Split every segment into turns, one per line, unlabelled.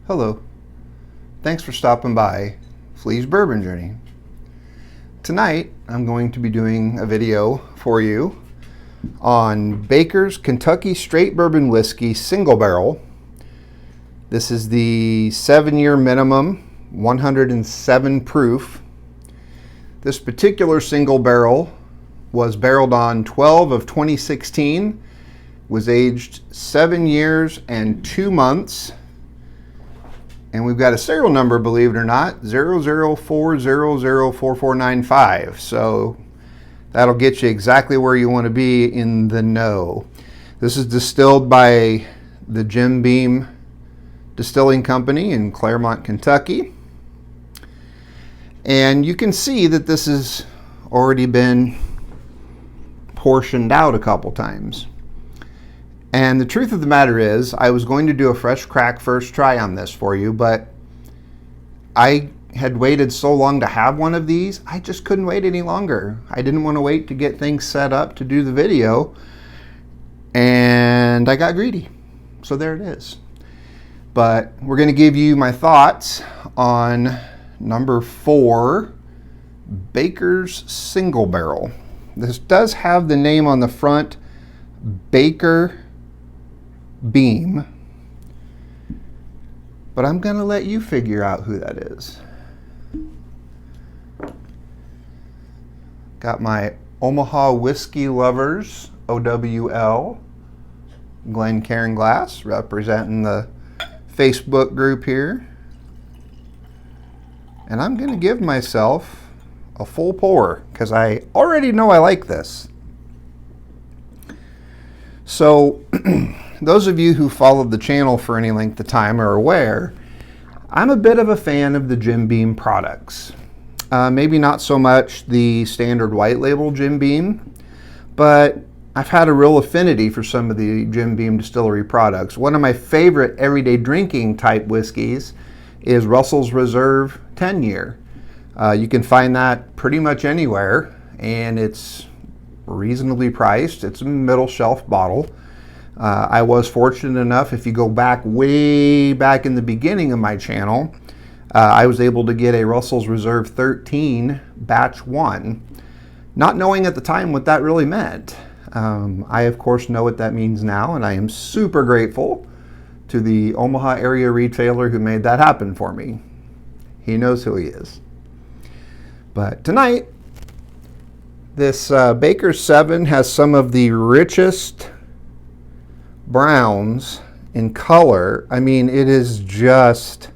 Hello, thanks for stopping by Phlees Bourbon Journey. Tonight I'm going to be doing a video for you on Baker's Kentucky Straight Bourbon Whiskey Single Barrel. This is the 7-year minimum, 107 proof. This particular single barrel was barreled on 12 of 2016, was aged 7 years and 2 months. And we've got a serial number, believe it or not, 0040044495. So that'll get you exactly where you want to be in the know. This is distilled by the Jim Beam Distilling Company in Claremont, Kentucky. And you can see that this has already been portioned out a couple times. And the truth of the matter is, I was going to do a fresh crack first try on this for you, but I had waited so long to have one of these, I just couldn't wait any longer. I didn't want to wait to get things set up to do the video, and I got greedy. So there it is. But we're going to give you my thoughts on number 4, Baker's Single Barrel. This does have the name on the front, Baker Beam, but I'm going to let you figure out who that is. Got my Omaha Whiskey Lovers, OWL, Glencairn glass, representing the Facebook group here. And I'm going to give myself a full pour because I already know I like this. So those of you who followed the channel for any length of time are aware, I'm a bit of a fan of the Jim Beam products. Maybe not so much the standard white label Jim Beam, but I've had a real affinity for some of the Jim Beam distillery products. One of my favorite everyday drinking type whiskeys is Russell's Reserve 10-year. You can find that pretty much anywhere, and it's reasonably priced. It's a middle shelf bottle. I was fortunate enough, if you go back way back in the beginning of my channel, I was able to get a Russell's Reserve 13 batch 1, not knowing at the time what that really meant. I of course know what that means now, and I am super grateful to the Omaha area retailer who made that happen for me. He knows who he is. But tonight, this Baker 7 has some of the richest browns in color. I mean, it is just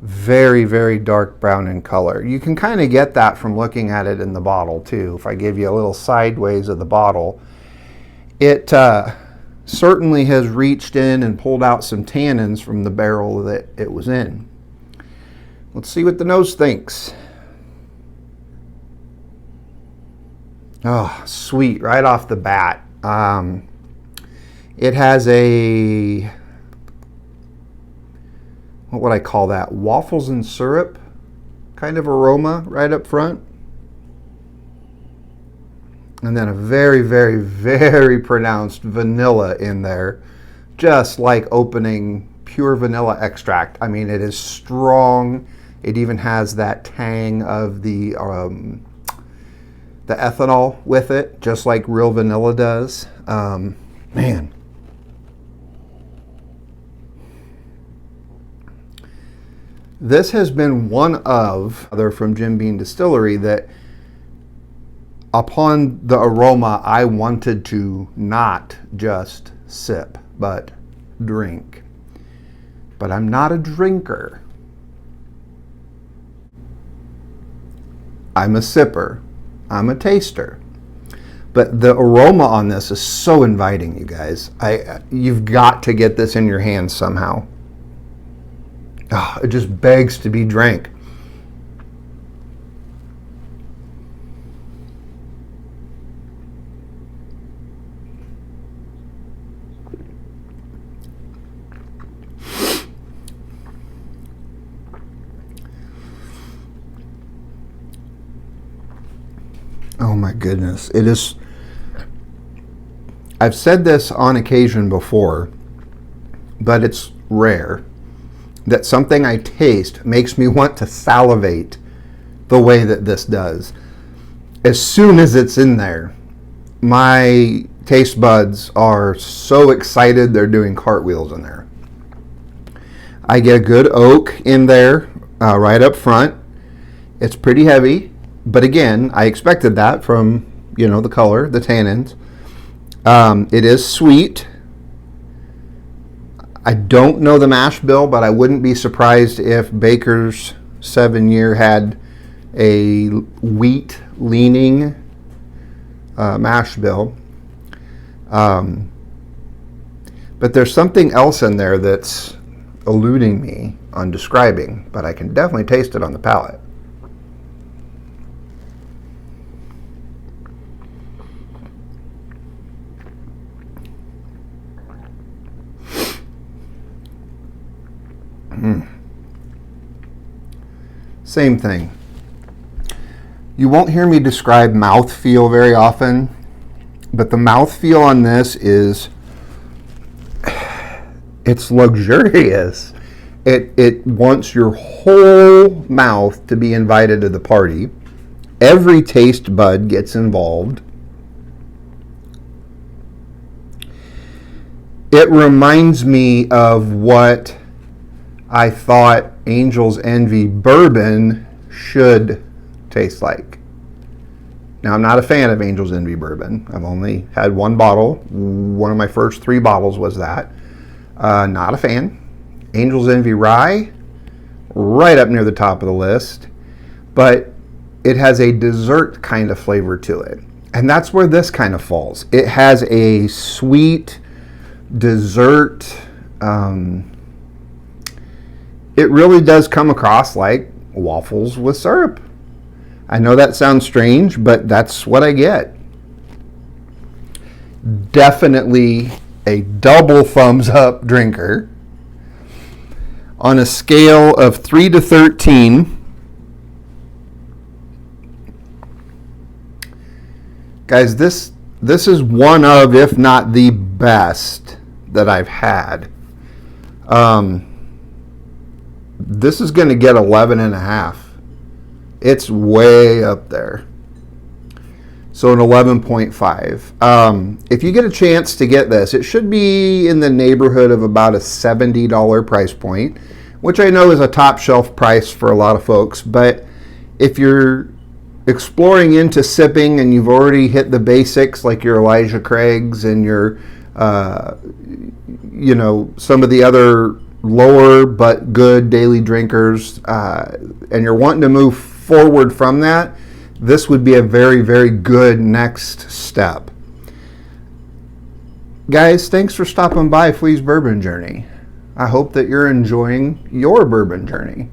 very, very dark brown in color. You can kind of get that from looking at it in the bottle too. If I give you a little sideways of the bottle, it certainly has reached in and pulled out some tannins from the barrel that it was in. Let's see what the nose thinks. Oh, sweet, right off the bat. It has a, what would I call that? Waffles and syrup kind of aroma right up front. And then a very, very, very pronounced vanilla in there, just like opening pure vanilla extract. I mean, it is strong. It even has that tang of the ethanol with it, just like real vanilla does. Man. This has been one of, they're from Jim Beam Distillery, that upon the aroma, I wanted to not just sip, but drink. But I'm not a drinker. I'm a sipper. I'm a taster. But the aroma on this is so inviting, you guys. You've got to get this in your hands somehow. Oh, it just begs to be drank. Oh my goodness. It is. I've said this on occasion before, but it's rare. that something I taste makes me want to salivate the way that this does. As soon as it's in there, my taste buds are so excited they're doing cartwheels in there. I get a good oak in there right up front. It's pretty heavy, but again, I expected that from, the color, the tannins. It is sweet. I don't know the mash bill, but I wouldn't be surprised if Baker's 7-year had a wheat leaning mash bill. But there's something else in there that's eluding me on describing, but I can definitely taste it on the palate. Same thing. You won't hear me describe mouthfeel very often, but the mouthfeel on this it's luxurious. It wants your whole mouth to be invited to the party. Every taste bud gets involved. It reminds me of what I thought Angel's Envy bourbon should taste like. Now, I'm not a fan of Angel's Envy bourbon. I've only had one bottle. One of my first 3 bottles was that. Not a fan. Angel's Envy Rye, right up near the top of the list. But it has a dessert kind of flavor to it. And that's where this kind of falls. It has a sweet dessert. It really does come across like waffles with syrup. I know that sounds strange, but that's what I get. Definitely a double thumbs up drinker. On a scale of 3 to 13, guys, this is one of, if not the best that I've had. This is going to get 11.5. It's way up there. So an 11.5. If you get a chance to get this, it should be in the neighborhood of about a $70 price point, which I know is a top shelf price for a lot of folks. But if you're exploring into sipping and you've already hit the basics like your Elijah Craig's and your, some of the other lower but good daily drinkers, and you're wanting to move forward from that, this would be a very, very good next step. Guys, thanks for stopping by Phlees Bourbon Journey. I hope that you're enjoying your bourbon journey.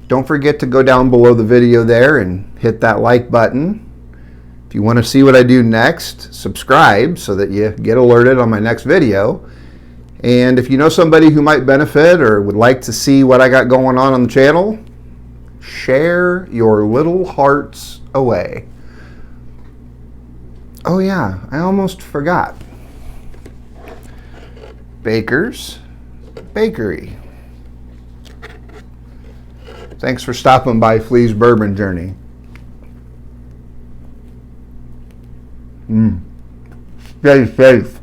Don't forget to go down below the video there and hit that like button. If you want to see what I do next, subscribe so that you get alerted on my next video. And if you know somebody who might benefit or would like to see what I got going on the channel, share your little hearts away. Oh yeah, I almost forgot. Baker's Bakery. Thanks for stopping by Phlees Bourbon Journey. Stay safe.